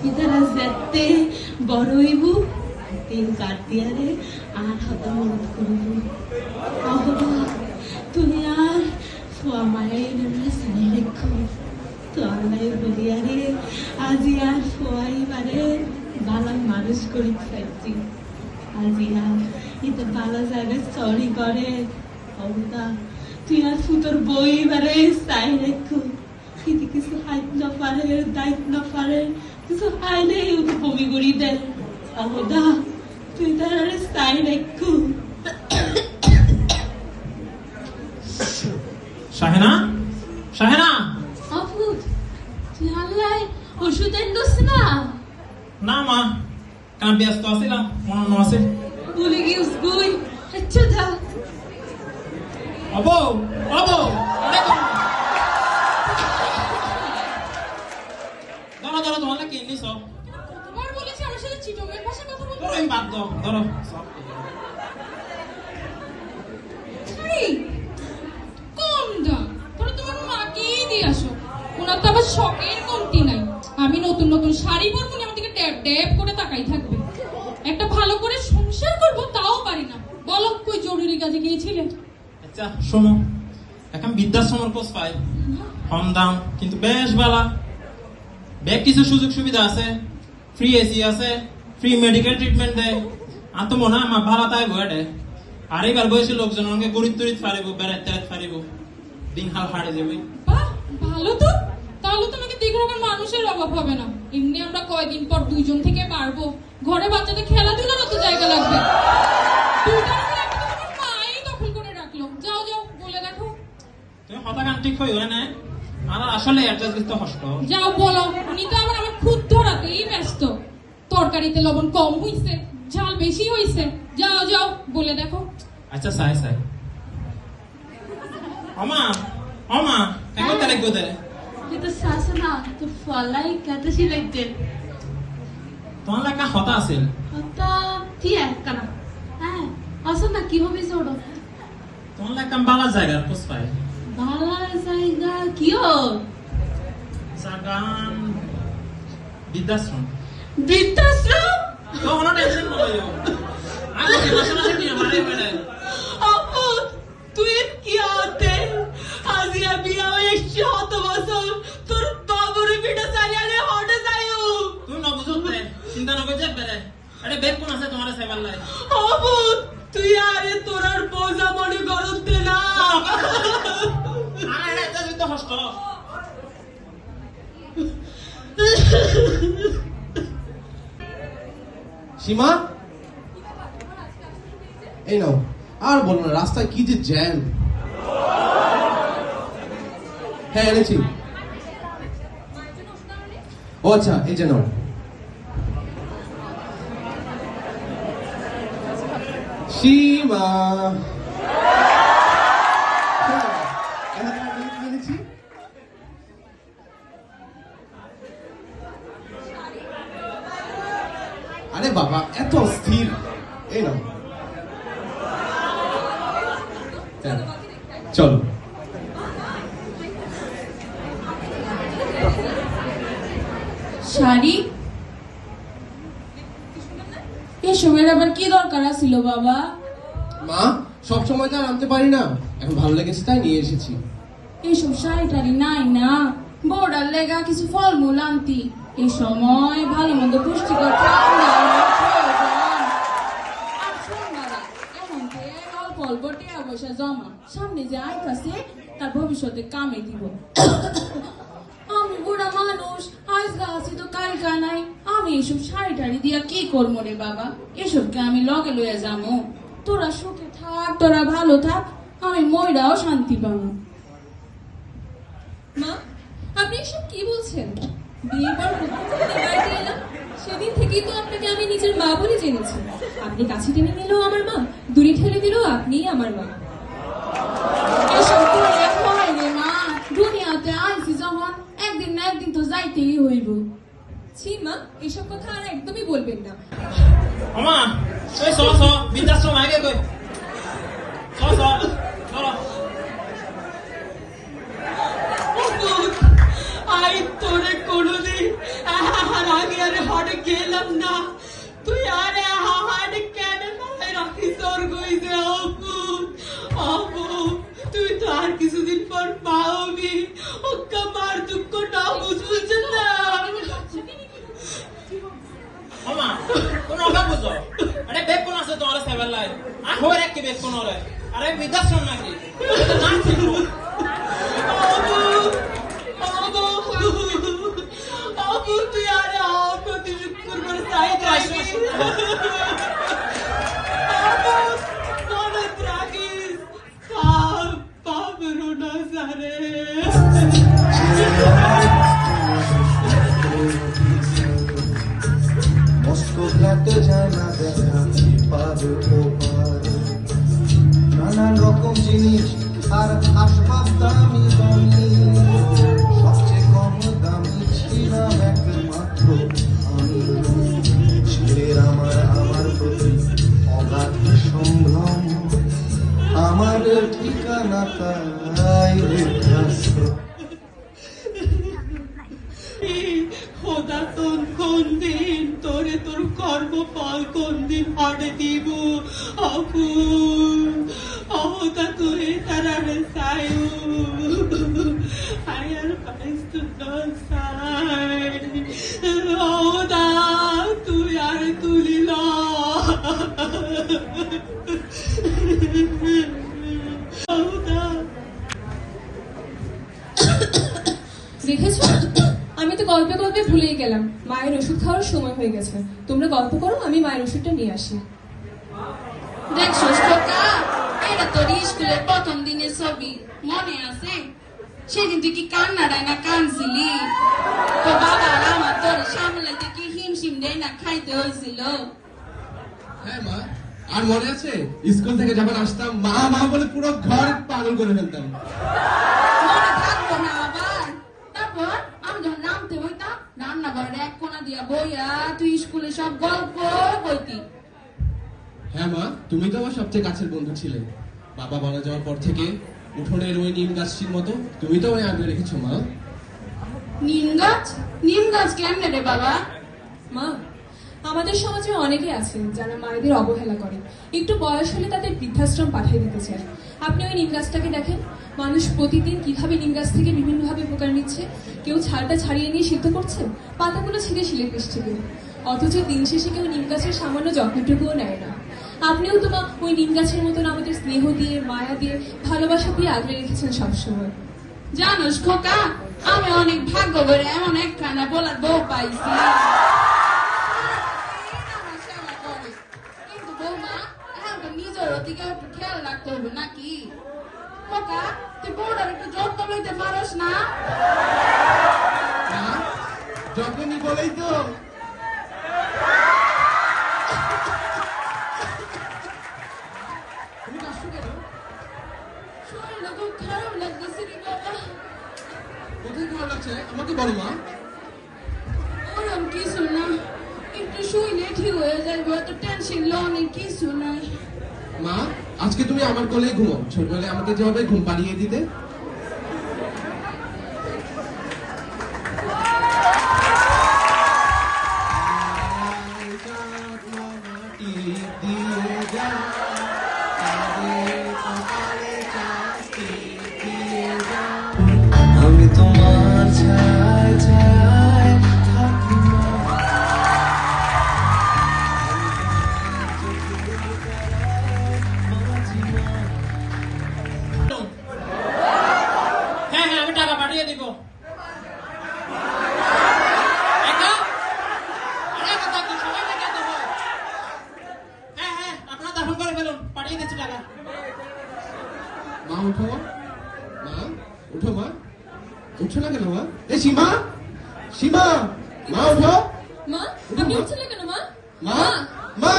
ইতারা যেতে বড় হইব তিন কাটিয়ারে আর হত মনত করব অহবা তুমি আর সোয়া মায়ের নামে সাই রেখো তো আল্লাহ বলিয়ারে আজি আর সোয়াই বারে বালা মানুষ করি ফেলছি আজি আর ইতে বালা জায়গায় সরি করে অবদা তুই আর ফুটোর বই বারে সাই রেখো কিন্তু কিছু হাইট না পারে দায়িত্ব না পারে কিছু হাইলে বমি করি দেয় অবদা তুই তার সাই রেখো শাহেনা শাহেনা অভূত তুই আল্লাহ ওষুধ এনদোস না না মা কাম ব্যস্ত আছিলাম মনে আছে ভুলে গিয়েছ গুই আচ্ছা যা অবো অবো ধরো ধরো তোমার কি নিছ তোমার বলেছি আমার সাথে চিটমের ভাষা কথা বলতে ধরো আমি বাদ দাও ধরো এই কম দাম তোরা তোমার মাকেই দিয়ে আসো ওনার তো আবার শখের কমতি নাই আমি নতুন নতুন শাড়ি পরবো না আমার দিকে ড্যাব ড্যাব করে তাকাই থাকবে একটা ভালো করে সংসার করবো তাও পারি না বলো কই জরুরি কাজে গিয়েছিলে আচ্ছা শোনো এখন বৃদ্ধাশ্রমের কোর্স পাই কম দাম কিন্তু বেশ ভালো বেশ কিছু সুযোগ সুবিধা আছে ফ্রি এসি আছে ফ্রি মেডিকেল ট্রিটমেন্ট দেয় আর তো মনে হয় আমার ভালো তাই বয়ে আর এবার বয়সী লোকজন আমাকে গরিব তরিত ফারিব বেড়াতে ফারিব দিন হাল হারে যাবে বাহ ভালো তো তাহলে তোমাকে দেখে আমার মানুষের অভাব হবে না এমনি আমরা কয়দিন পর দুইজন থেকে পারবো ঘরে বাচ্চাদের খেলাধুলার মতো জায়গা লাগবে দুইটার উপর একটা তো তোমার মাই দখল করে রাখলো যাও যাও বলে দেখো তুমি হতাকান ঠিক হই হয় না আর আসলে অ্যাডজাস্ট করতে কষ্ট যাও বলো উনি তো আবার আমার খুদ ধরাতেই ব্যস্ত তরকারিতে লবণ কম হইছে ঝাল বেশি হইছে যাও যাও বলে দেখো আচ্ছা সাই সাই অমা অমা কেন তালে গোদে কিন্তু শাসনা তো ফলাই কাটাছি লাগতে তোমার লাগা হতা আছিল হতা কি একখানা হ্যাঁ আসো না কি হবে ছোড়ো তোমার লাগা বালা জায়গার কোর্স পাই ভালো জায়গা কিও জাগান বৃদ্ধাশ্রম বৃদ্ধাশ্রম তো কোনো টেনশন নয় আমি মাসে মাসে নিয়ে মারে বেড়ে আপু তুই কি আতে আজিয়া বিয়া হয়েছে হত বছর তোর বাবুরে পিঠা চালিয়ে হটে যাইও তুমি না বুঝতে চিন্তা না করতে বেড়ে আরে বের কোন আছে তোমার সেবার লাই আপু তুই আরে তোরার বোঝা মনে করতে না আরে এটা যুদ্ধ কষ্ট সীমা এই নাও আর বলো না রাস্তায় কি যে জ্যাম হ্যাঁ এনেছি ও আচ্ছা এই যে নাও সীমা এনেছি আরে বাবা এত স্থির এই নাও চলো শাড়ি এসবের আবার কি দরকার ছিল বাবা মা সব সময় তো আর আনতে পারি না এখন ভালো লেগেছে তাই নিয়ে এসেছি এসব শাড়ি টাড়ি নাই না বোর্ডার লেগা কিছু ফলমূল আনতি এই সময় ভালো মন্দ পুষ্টিকর খাবার প্রয়োজন। আর শোন বাবা, এখন থেকে অল্প অল্প টাকা পয়সা জমা সামনে যে আইতাছে তার ভবিষ্যতে কামে দিব আমি বুড়া মানুষ আজগা আছি তো কালকা নাই আমি এসব শাড়ি টাড়ি দিয়া কি করবো রে বাবা এসবকে আমি লগে লইয়া যাবো তোরা সুখে থাক তোরা ভালো থাক আমি ময়রাও শান্তি পাবো মা আপনি এসব কি বলছেন বিয়ের পর বাড়িতে এলাম সেদিন থেকেই তো আপনাকে আমি নিজের মা বলে জেনেছি আপনি কাছে টেনে নিলেও আমার মা দূরে ঠেলে দিলেও আপনিই আমার মা এসব করে হয় রে মা দুনিয়াতে আইছি যখন একদিন না একদিন তো যাইতেই হইব ছি মা এসব কথা আর একদমই বলবেন না অমা ওই স স বৃদ্ধাশ্রম আগে কই স স চলো আই তোরে কোনোদিন আর আগে আরে হরে গেলাম না তুই আরে হাড়ে কেন মাথায় রাখি তোর গইছে আপু আপু তুই তো আর কিছুদিন পর পাওবি ওকে মার দুঃখ না বুঝুছ না ওমা কোন অভাব বুঝো আরে বেক কোন আছে তোমার সেভেন লাইন আর হোর এক কি বেক কোন রে আরে বিদাশ্রম নাকি তো না ছিল আপু আপু আপু তুই আরে আপু তুই শুক্র করে তাই যাইবি আপু মনে রাখিস পাপ রোনা সারে মস্কো ঘাটে যায় না দেখা পার ওপার নানান রকম জিনিস আর আসবাব দামি দামি সবচেয়ে কম দামি ছিলাম একমাত্র আমি ছেলের আমার প্রতি অগাধ সম্ভ্রম আমার ঠিকানা তাই লেখাস্ত খোদা তোর কোন দিন তোরে তোর কর্মফল কোন দিন হাটে দিব আপু অহদা তুই তারারে সায়ু আয়ার পাইস তো সাই অহদা তুই আর তুলিল অহদা দেখেছো আমি তো গল্পে গল্পে ভুলেই গেলাম মায়ের ওষুধ খাওয়ার সময় হয়ে গেছে তোমরা গল্প করো আমি মায়ের ওষুধটা নিয়ে আসি দেখছো খোকা এটা তোর স্কুলের প্রথম দিনের ছবি মনে আছে সেদিন তুই কি কান্নাটাই না কানছিলি তো বাবা আর আমার তোর সামলাইতে কি হিমশিম দেয় না খাইতে হয়েছিল হ্যাঁ মা আর মনে আছে স্কুল থেকে যখন আসতাম মা মা বলে পুরো ঘর পাগল করে ফেলতাম মনে থাকবো না আবার তারপর আমি যখন নামতে বইতাম রান্নাঘরের এক কোণা দিয়া বইয়া তুই স্কুলে সব গল্প বইতি হ্যাঁ মা তুমি তো আমার সবচেয়ে কাছের বন্ধু ছিলে বাবা মারা যাওয়ার পর থেকে উঠোনের ওই নিম গাছটির মতো তুমি তো ওই আগলে রেখেছো মা নিম গাছ কেমনে রে বাবা মা আমাদের সমাজে অনেকে আছেন যারা মায়েদের অবহেলা করে একটু বয়স হলে তাদের বৃদ্ধাশ্রম পাঠিয়ে দিতে চায় আপনি ওই নিম গাছটাকে দেখেন মানুষ প্রতিদিন কিভাবে নিম গাছ থেকে বিভিন্নভাবে উপকার নিচ্ছে কেউ ছালটা ছাড়িয়ে নিয়ে সিদ্ধ করছে পাতাগুলো ছিঁড়ে শিলে পিষছে কেউ অথচ দিন শেষে কেউ নিম গাছের সামান্য যত্নটুকুও নেয় না আপনিও তো মা ওই নিম গাছের মতন আমাদের স্নেহ দিয়ে মায়া দিয়ে ভালোবাসা দিয়ে আগলে রেখেছেন সবসময় জানোস খোকা আমি অনেক ভাগ্য করে এমন একখানা বলার বউ পাইছি আমার সেবা করে। কিন্তু বৌমা এখন তো নিজের দিকে একটু খেয়াল রাখতে হবে নাকি খোকা তুই বউটার একটু যত্ন লইতে পারস না মা, যখনই বলেই তো তুমি কাশছো কেন? শরীরটা খুব খারাপ লাগতেছে রে বাবা কোথায় খারাপ লাগছে আমাকে বলো মা ওরম কিছু না একটু শুইলে ঠিক হয়ে যাবে অত টেনশন লওয়ার কিছু নাই মা আজকে তুমি আমার কোলে ঘুমো ছোটবেলায় আমাকে যেভাবে ঘুম পাড়িয়ে দিতে আমি তোমার ছায় ছায় থাকি হ্যাঁ হ্যাঁ আমি টাকা পাঠিয়ে দিব একা? আরে একা থাকলে সবাই না যেতে হয়। হ্যাঁ হ্যাঁ আপনারা দাফন করে ফেলুন পাঠিয়ে দিচ্ছি টাকা মা উঠো মা উঠো মা উঠছো না কেন মা এ সীমা সীমা মা উঠো মা আপনি উঠছেন না কেন মা মা মা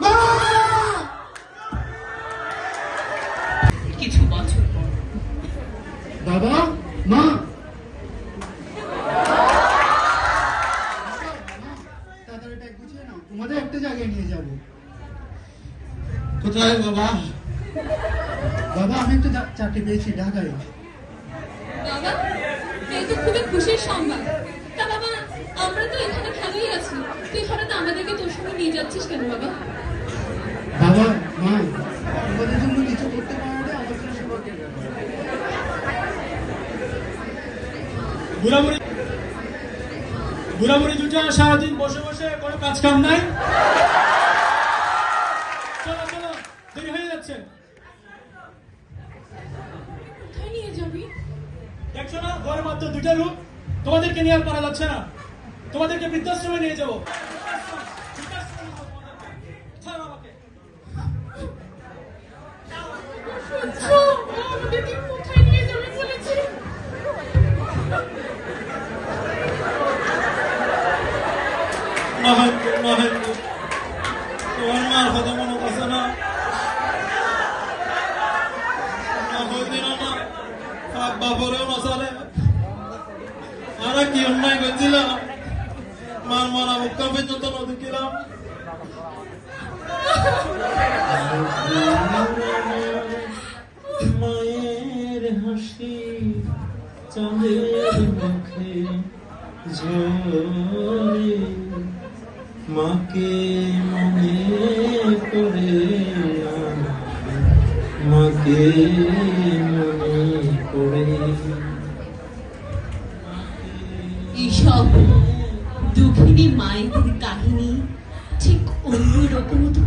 মা কিছু বছর পর বাবা মা তাড়াতাড়ি ব্যাগ গুছিয়ে নাও তোমাদের একটা জায়গায় নিয়ে যাব কোথায় বাবা বাবা আমি একটা চাকরি পেয়েছি ঢাকায় বাবা এই তো খুবই খুশির সংবাদ তা বাবা আমরা তো এখানে ভালোই তুই হঠাৎ আমাদেরকে তোর সঙ্গে নিয়ে যাচ্ছিস কেন বাবা? বাবা মা তোমাদের জন্য কিছু করতে পারলে আমার জন্য সেবা করবে। বুড়াবুড়ি দুটা সারাদিন বসে বসে কোনো কাজ কাম নাই। চলো চলো, দেরি হয়ে যাচ্ছে। কোথায় নিয়ে যাবি? দেখছো না ঘরে মাত্র 2টা রুম, তোমাদেরকে নিয়ে আর পারা যাচ্ছে না। তোমাদেরকে বৃদ্ধাশ্রমে নিয়ে যাবো। ছাড়ো আমাকে। আমাদেরকে কোথায় নিয়ে যাবে বলেছে? মহেন্দ্র মহেন্দ্র তোমার মার কথা মনে আছে না? দিন না বাপরেও না চলে। আর কি অন্যায় করছিলাম, মার মারা মুক্তা পর্যন্ত নদী কিলাম। মায়ের হাসি চাঁদের মুখে ঝরে, মাকে মনে করে মাকে মনে করে। এইসব দুঃখিনী মায়েদের কাহিনী ঠিক অন্যরকম তো